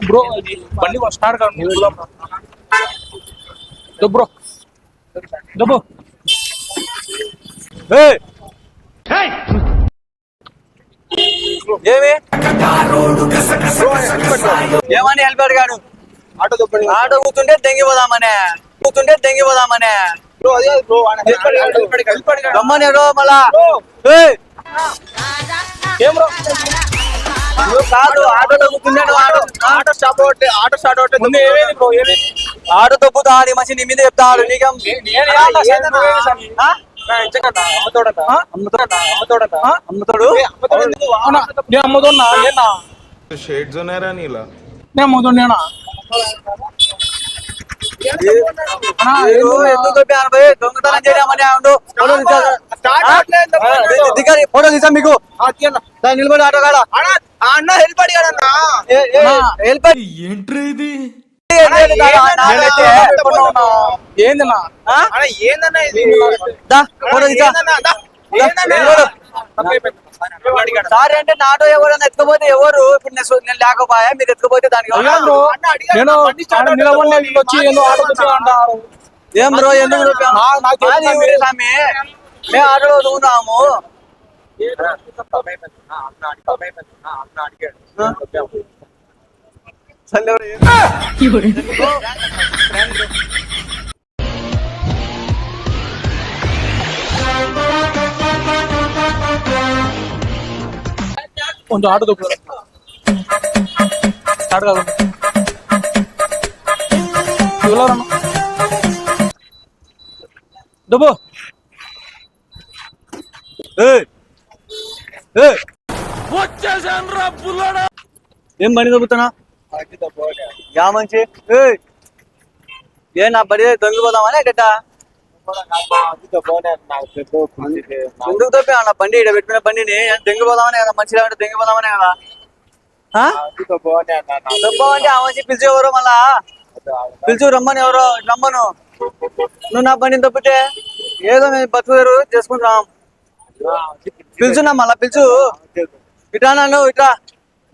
Bro బండి start కాదు bro డబ్బు ఏమి ఏమని హెల్ప్ అడిగాడు ఆటో కూతుంటే తెంగిపోదామనే రమ్మని మళ్ళా ఏం బ్రో కాదు ఆటోలో కూర్చున్నాను ఆటో స్టార్ట్ ముందు ఏమైంది బ్రో ఏమి ఆటో తప్పుతా ఆడి మనిషి నీ మీద చెప్తాడు నీకేం అమ్ముతాడు నేను అమ్ముతున్నా నేనా షేడ్స్ ఉన్నారా నీలా నేను అమ్ముతున్నానా ఎందుకు చెప్పాను దొంగతనం చేయమని ఫోటో తీసాం మీకు నిలబడి ఆటో కాడ అన్న హెల్ప్ అడిగాడన్నా హెల్ప్ ఏంట్రీ ఇది ఏందన్నా ఏందన్నా ఇది ఫోటో తీసా సారీ అంటే నా ఆటో ఎవరైనా ఎత్తుకపోతే ఎవరు ఇప్పుడు నేను లేకపోయా మీరు ఎత్తుకపోతే దానికి నేను నిలబడి వచ్చి ఏదో ఆటో అంటారు ఏం బ్రో ఎందుకు స్వామి మేము ఆటోలో వదుకున్నాము కొంచెం ఆటో దొక్కుతారు స్టార్ట్ కాదు డబ్బు ఏం బండి దొబ్బుతున్నా యా మంచి ఏ నా బడి దొంగిపోదామని గట్ట ఎందుకు తప్పి నా బండి ఇక్కడ పెట్టుకున్న బండిని దొంగిపోదామనే కదా మంచిగా అంటే దొంగిపోదామనే కదా దొబ్బమంటే ఆ మంచి పిలిచి ఎవరు మళ్ళా పిలుచు రమ్మని ఎవరో రమ్మను నువ్వు నా బండిని తప్పితే ఏదో మేము బతుకుదారు చేసుకుంటాం పిలుచున్నా మళ్ళా పిలుచు ఇట్రా నన్ను ఇట్రా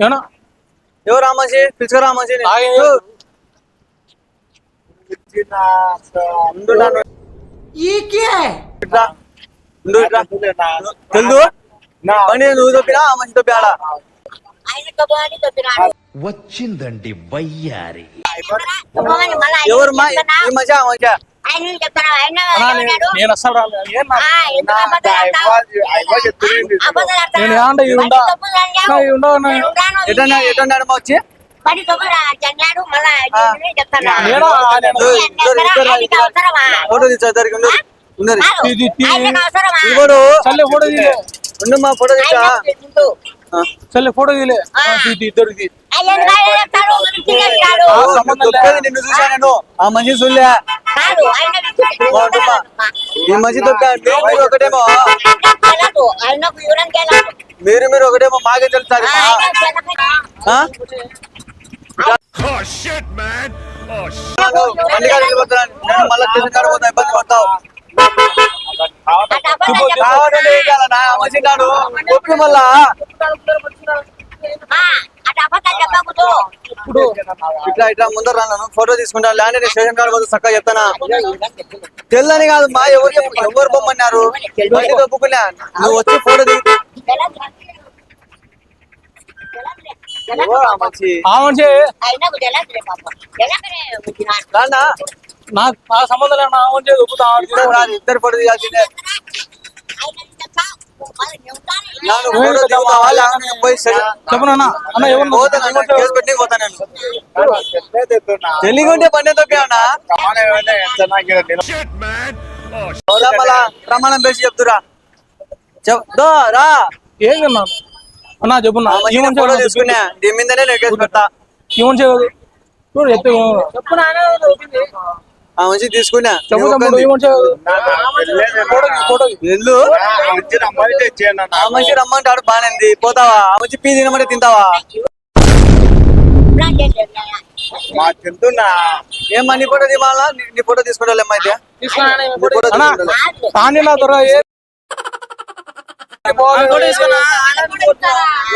ఏనా ఎవరు రామసి పిలుచుకురా రామసి తెలుదు బండి నువ్వు తప్పినా ఆ మంచి తప్పి ఆడ వచ్చిందండి వయ్యారి ఎవరు మా ఈ మధ్య ఆ మధ్య నేను అసలు నేను ఎటన్నాడు మా వచ్చి ఫోటో తీసుకో ఫోటో తీలే ఉండు మా ఫోటో తీసా చల్లే ఫోటో తీలే ఇద్దరికి నిన్ను చూసా నేను ఆ మంచి చూడలే ఈ మంచి తొక్కా మీరు ఒకటేమో మీరు ఒకటేమో మాకే తెలుస్తారు మళ్ళీ స్టేషన్ కాడ పోతా ఇబ్బంది పడతావు మంచిగాడు ఒప్పి మళ్ళా ఇట్లా ఇట్లా ముందర రాను ఫోటో తీసుకుంటా ల్యాండ్ నేను స్టేషన్ కాడ పోతే చక్కగా చెప్తానా తెల్లని కాదు మా ఎవరు బొమ్మన్నారు బండి తప్పుకున్నా నువ్వు వచ్చి ఫోటో దిగు నాకు సంబంధం లేదు ఆ మంచి దొక్కుతా ఇద్దరు ఫోటో తీయాల్సిందే చెప్పనా అన్న ఎవరు తెలియకుంటే పని తొక్కా ప్రమాణం పేసి చెప్తురా రా ఏం కన్నా అన్నా చెప్పున్నా ఫోటో తీసుకున్నా దీని మీదనే నేను కేసు పెడతా ఏమని చేయదు ఆ మంచి తీసుకున్నా ఎల్లు ఆ మంచి రమ్మంటాడు బానేది పోతావా ఆ మంచి పీ తినమంటే తింటావా ఏం నీ ఫోటో తీవాలా నీ ఫోటో తీసుకుంటా అయితే తీసుకున్నా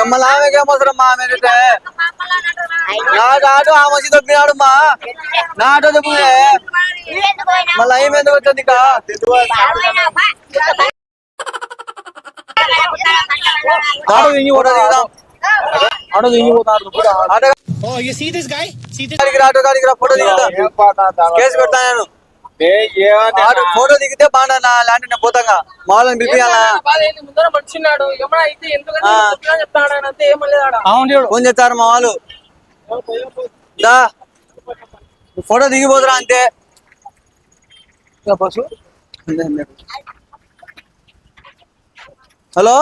మళ్ళీ ఆమెకి ఏమవసరం మా ఆమె నాకు ఆటో ఆ మంచి దొబ్బినాడు మా నా ఆటో దొబ్బునే మళ్ళీ ఏమి ఎందుకు వచ్చింది ఇక ఆటో దిగి ఫోటో దిగుదాం ఆటో దిగిపోతారు ఆటో కాడికి రా ఫోటో దిగుదాం కేసు పెడతా నేను ఆటో ఫోటో దిగితే బాగా నా లాంటి నేను పోతాగా మా వాళ్ళని పిలిపియాలా ముందర మర్చిన్నాడు ఏమన్నా అయితే ఎందుకంటే చెప్తాడు ఆయన అంతే ఏమలేదు ఆడ ఫోన్ చేస్తారు మా వాళ్ళు దా ఫోటో దిగిపోతురా అంతే బస్సు హలో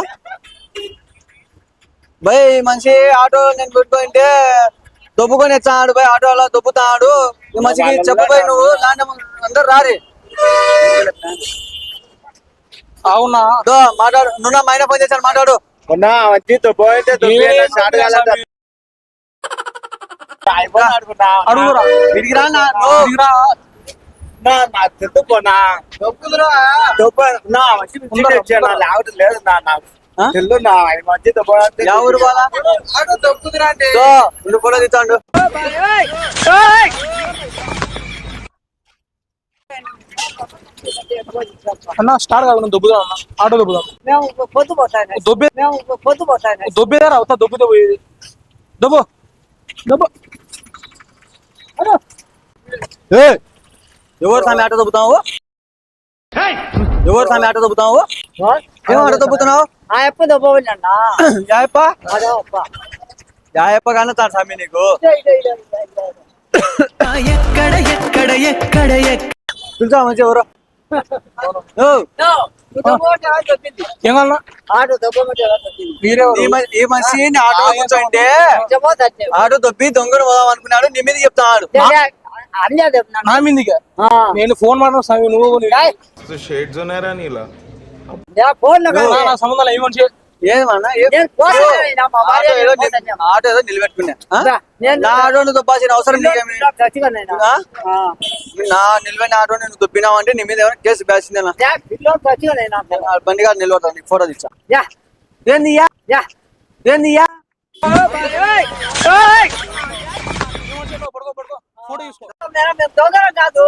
భయ్ మనిషి ఆటో నేను పెట్టుకుంటే దొబ్బుకొని వచ్చాడు భయ్ ఆటో అలా దొబ్బుతాడు ఈ మనిషికి చెప్పు భయ్ నువ్వు లాంటి అందరు రారి అవునా దో మాట్లాడు నువ్వు నా మైన ఫోన్ చేశాను మాట్లాడు అడుగురా ఇడికి రా నా దిగిరా. ఆ? యా ఊరు బాలా దో నువ్వు ఫోటో తీస్తాడు అన్న స్టార్ట్ కాదు దొబ్బుదాం అన్న ఆటో దొబ్బుదాం మేము పొద్దుపోతాను దొబ్బే మేము పొద్దుపోతాను దొబ్బేదారా అవుతా దొబ్బితే పోయేది దొబ్బు దొబ్బు ఎవరు సామి ఆటో దొబ్బుతావు ఎవరు సామి ఆటో దొబ్బుతావు ఏం ఆటో దొబ్బుతున్నావు ఆ ఎప్ప దొబ్బవల్లన్నా యాయప్ప అదో అప్ప యాయప్ప కానీ తాను సామి నీకు పిలుచా మంచి ఎవరు ఓ, ఏమన్నా ఆటో దొబ్బమంటే చెప్పింది మీరే ఈ మనిషి నీ ఆటో కూర్చోంటే ఆటో దొబ్బి దొంగను పోదాం అనుకున్నాడు నీ మీద చెప్తాడు అన్నీ చెప్తున్నాను నా మీదిగా నేను ఫోన్ మాట్లాడు స్వామి నువ్వు షేడ్స్ ఉన్నారా నీలా ఫోన్ లో నా సంబంధాలు ఏమి మనిషి ఏమన్నా నేను పోతాను మా భార్య పోతాను ఆటో ఏదో నిలబెట్టుకున్నా ఆ? నేను నా ఆటోను దొబ్బాల్సిన అవసరం నీకేమి చచ్చిపోయినా ఆ? నా నిలబడిన ఆటో నేను దొబ్బినావు అంటే నీ మీద ఏమైనా కేసు బ్యాసిందేనా చచ్చిపోయినా బండి గారు నిలబడతాను నీకు ఫోటో తెచ్చా యా ఏంది యా? యా ఏంది యా? ఫోటో తీసుకో మేము దొంగరం కాదు